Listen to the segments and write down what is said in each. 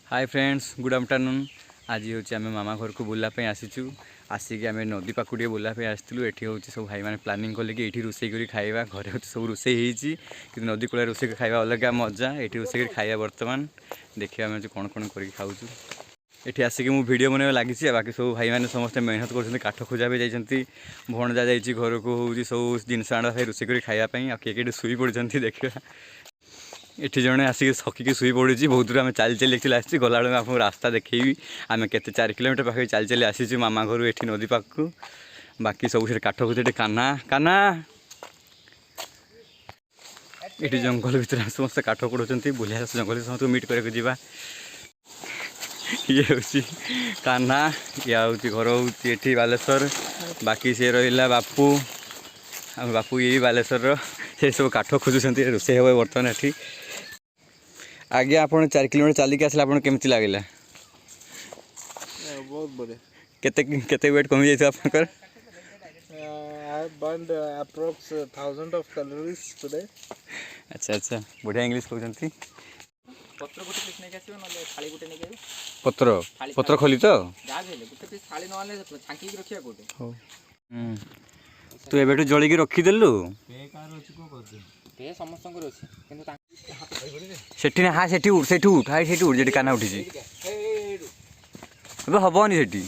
Hi friends good afternoon. आज हूँ आम मामा घर को बुलापी आसीचु। आसिक आम नदी पाखु टे बुलापी आसलु। ये हूँ सब भाई मैंने प्लानिंग कले कि ये रोसे कर खाଇବା घरे हूँ सब रोसे कि नदी कूल रोसे खाଇବା अलग मजा। ये रोसे कर खाଇବା बर्तमान देखिए आम कौन कौन कर खाऊँ। ये आसिक मुझे वीडियो बनवा लगी। बाकी सब भाई मैंने समस्त मेहनत कर काठ खोजा भी जाती भणजा जा घर को हूँ सब जिनस आना रोसे कर खायापी किए शुई पड़ते देखा। ये जड़े आसिक थकिकी शुई पड़ी बहुत दूर आम चली चली एक्चुअली आसी गला आपको रास्ता देखी आम के 4 किलोमीटर पाखे चली चली आसीचु मामा घर ये नदी पाख। बाकी सब से काठ खोजे काना काना ये जंगल भितर समस्त काठ कोड़े बुलिया जंगल समस्त मीट करके जावा। ये हूँ कान्हा या हूँ घर हूँ ये बालेश्वर। बाकी सी रहा बापू बापू ये बालेश्वर से सब काठ खोजुंट रोसे हे बर्तमान ये आगे आप 4 किलोमीटर चलिक आसला आपन केमती लागला? बहुत बढ़िया। केते वेट कमी जाय आपनकर? I have burned approx 1000 of calories today. अच्छा अच्छा बढ़िया इंग्लिश कहउछंती। पत्र गोटे पीस नहीं आसीबो नले थाली गोटे नहीं आसीबो। पत्र पत्र खोली तो जा भेले गोटे पीस थाली न आले छांकी के रखिया गोटे। हो तू एबेटू जळी के रखी देलु पे कार अछि को करदे पे समस्त को अछि किंतु सेठी ना हा सेठी उठ हाय सेठी उठ जेडी काना उठी छी अब हबोनी सेठी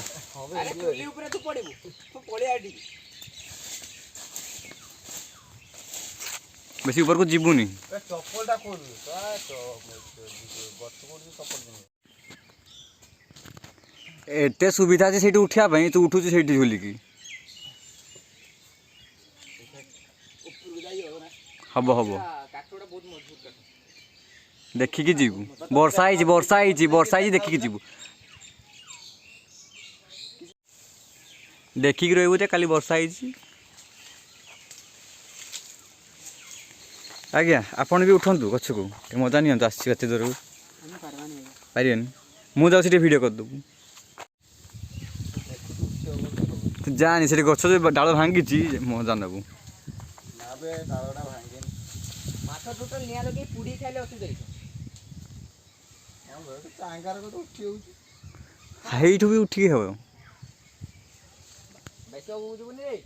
अरे टोली ऊपर तू पड़ेबो तू पळे आडी बेसी ऊपर को जीबुनी चप्पलटा कोन तो गछ कोन चप्पल एते सुविधा जे सेठी उठिया पई तू उठु छी सेठी झोली की हब हब काटोडा बहुत मजबूत काट देखिकी जीवु वर्षा आई देखिकी जीवु देखिकी रहबु जे काली वर्षा आई। आज्ञा आपण भी उठंतु गछ को मजा नहीं आसी कते दूर पारियन मु जाऊँ वीडियो कर देबू जानी से गछ डाल भांगी मजा नबू माथा टोटल निया लगे पूरी खाइले असु जाई चांगार को उठी होउची हाइठू भी उठी हो बेसी हो जबनी रे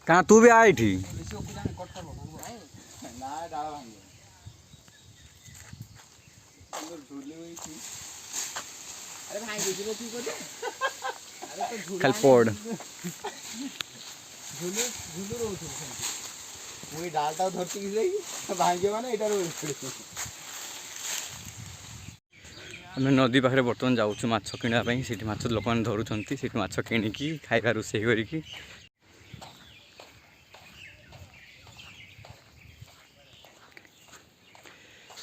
कहां तू भी आइठी बेसी हो जाने कट कर ना डाल भांगे झूले हुई थी। अरे भांगे जीवो की को अरे तो झूला कल पड़ झूले झूले रहउथि मुई डालटा धरती कि जाई भांगे माने एटा रो आम नदी पाखे बर्तमान जाऊँ माछ किणापी से माछ लोक मैंने धरुंच से माछ किणिकी खाଇବା रोसे करिकी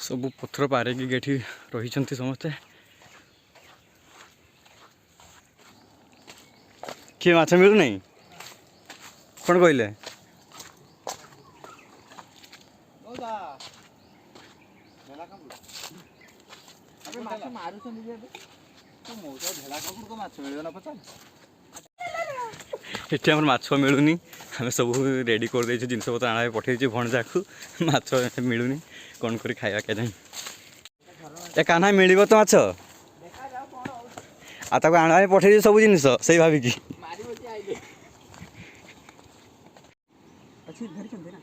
सब पथर पारिकी ये रही समस्ते किए माछ मिलू नहीं कौन कहले अबे माछ मारू छन जे तो मोटा भेला कपुर को माछ मिलियो ना पचान ये माछ मिलूनी आम सब रेडी कर दे जिन पतर आना पठे भणजा को माछ मिलूनी कौन कर खाया क्या जाए ए कान्हा मिल तो माछ आता आना पठे सब जिन से भाविकी मारी बची आइले अच्छी धरि चंदे ना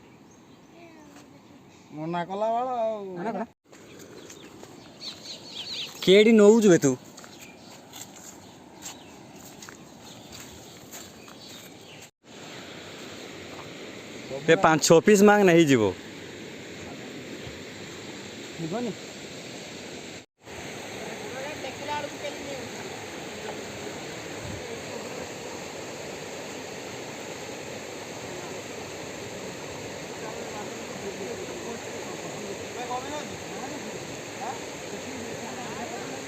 मना कला वाला केडी नौज बे तू पे 5-6 पीस मांग नहीं जीवो निबनी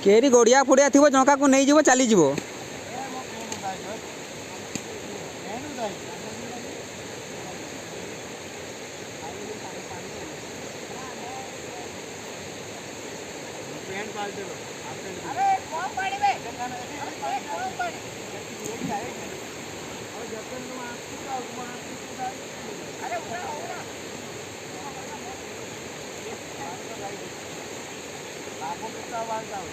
केरी गोड़िया फुड़िया थी जंका को नहीं जीवो चली जीवो अरे कौन पानी में कौन पानी अरे उधर होगा आपको कितना बार जाओ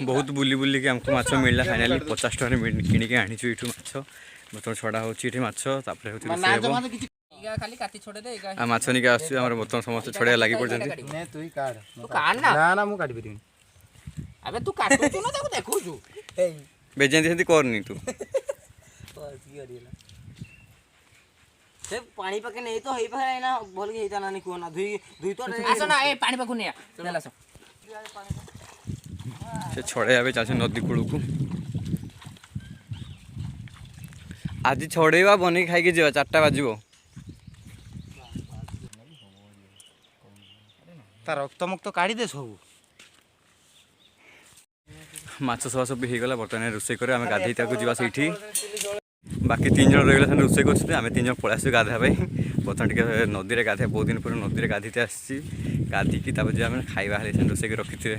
बहुत बुली बुली के हमको माछ मिलला फाइनाली 50 टका किणी के आनी छु इठू माछ बतन छड़ा होची इठी माछ तापर होची खाली काटी छोड़े दे आ माछ निके आसु हमर बतन समस्त छड़े लागि पड़जंती ने तू ही काट तू काट ना ना ना मु काटी बिरिन अबे तू काटू छु ना ताको देखू छु बेजेंती सेंती करनी तू से पानी पके नहीं तो हेई पाए ना बोल के हेता ना को ना धुई धुई तो आसो ना ए पानी पकु निया चल आसो से छड़े आवे चाचे नदी कूल को आज छड़ेवा बनी खाई के जीवा 4टा बाजिबो ता रक्त मुक्त काढी दे सब माछ सब सब हो गला बर्तमान रोषे करे आम गाधई ताको जीवा सेठी बाकी 3 जन रही गला रोषे कर आम 3 जन पळा आसु गाधा भाई बर्तमान टिके नदी रे गाधे बहुत दिन पर नदी रे गाधीते आसी गाधी की तापर जे आम खाइबा हाले रोषे के रखिथे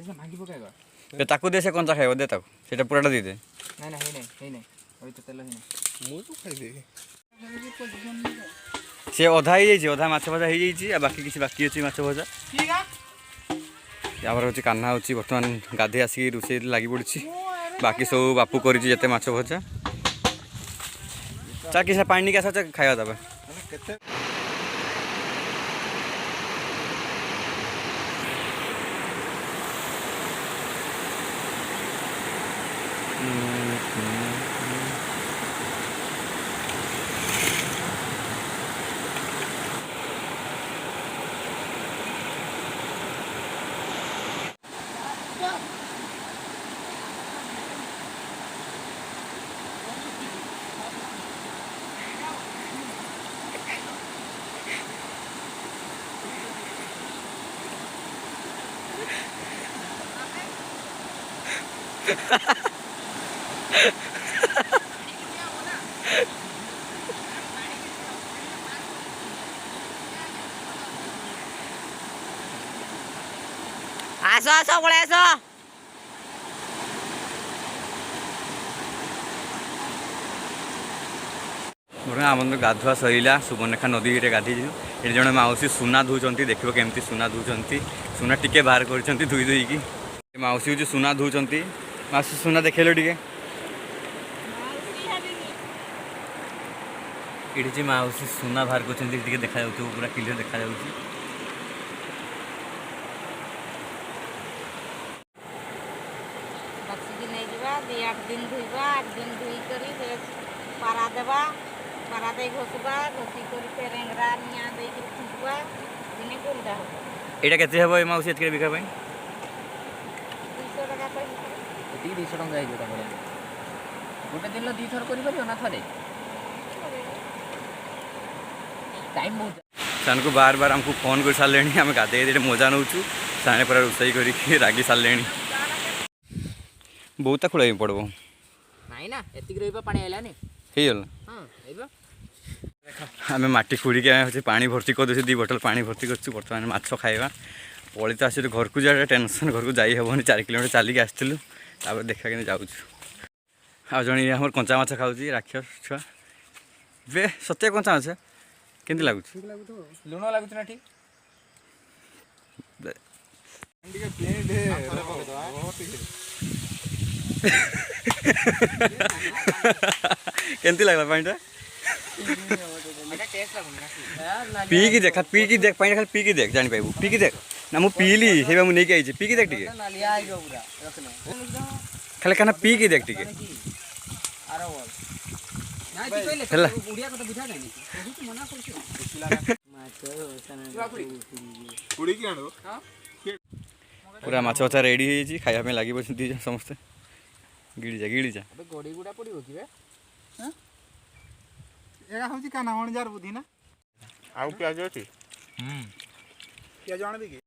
इसमें भागी पकाएगा ए ताको दे से कंचा खाइबो दे ताको सेटा पूराटा दे दे नहीं नहीं अभी तो तेल ही मु तो खाई दे से अधा ही जाइए अधा माछ भजा हो जाइए बाकी किसी बाकी अच्छी माछ भजा ठीक है यार हूँ कान्हा होची बर्तमान गाधे आसिक रोषे लगी पड़ी बाकी सब बापू करते माछ भजा चा कि पानी क्या खाया तब आसो आसो पळे आसो आम गाधुआ सरला सुवर्णरेखा नदी रे गाधी ये जड़े माउसी सुना धोचन देखो केमती सुना धोचन सुना टिके बाहर कर धोई धोईकी माउसी हूँ सुना धोचन माउसी सुना देखेल टे ये माउसी सुना बाहर कर देखा पूरा क्लियर देखा दिन धुईबा 8 दिन धुई करी पारा देबा पारा दे घोसबा घोसी करी पेरेंगरा निया दे के फुकबा दिने गोलडा एटा केते हेबो माउसी एतके बिका पई 200 टका पैसा एती 200 टका जाई जोटा बडे गोटे दिन लो 2 थर करि परियो ना थरे टाइम बहुत सान को बार बार हमको फोन कर सारे आम गाधे मजा नौ साने पूरा रोसई कर रागी सारे बहुत खोल पड़ो नहीं ना एतिक रहिबा पानी आइला नि हेगल हां एबा आम माटी खुड़ी के पानी भर्ती कर 2 बोतल पानी भर्ती कर बर्तमान माछ खाइबा पलि तो आस घर को जा टेंशन घर को जाई हेबनी 4 किलोमीटर चलिक आसलु देखा कि जाऊँ आ जन आम कंचा माछ खाऊ राक्षस छुआ बे सत्य कंचा माछ केमती लगुच लुण लागुच ना ठीक केमती लगला पानीटा पीकी देख पानी खाली पीकी देख जानी पाइबू पीकी देख ना मु पीली हे मु नहीं आई पीकी देख टिके खाली काना पीकी देख टिके पूरा माछ रेडी खाया लगी समस्ते ଗିଳି ଯା अबे गोड़ी गुड़ा पड़िबो कि बे हां एगा होची काना हणजार बुद्धि ना आउ पियाज अछि पियाज आणबी कि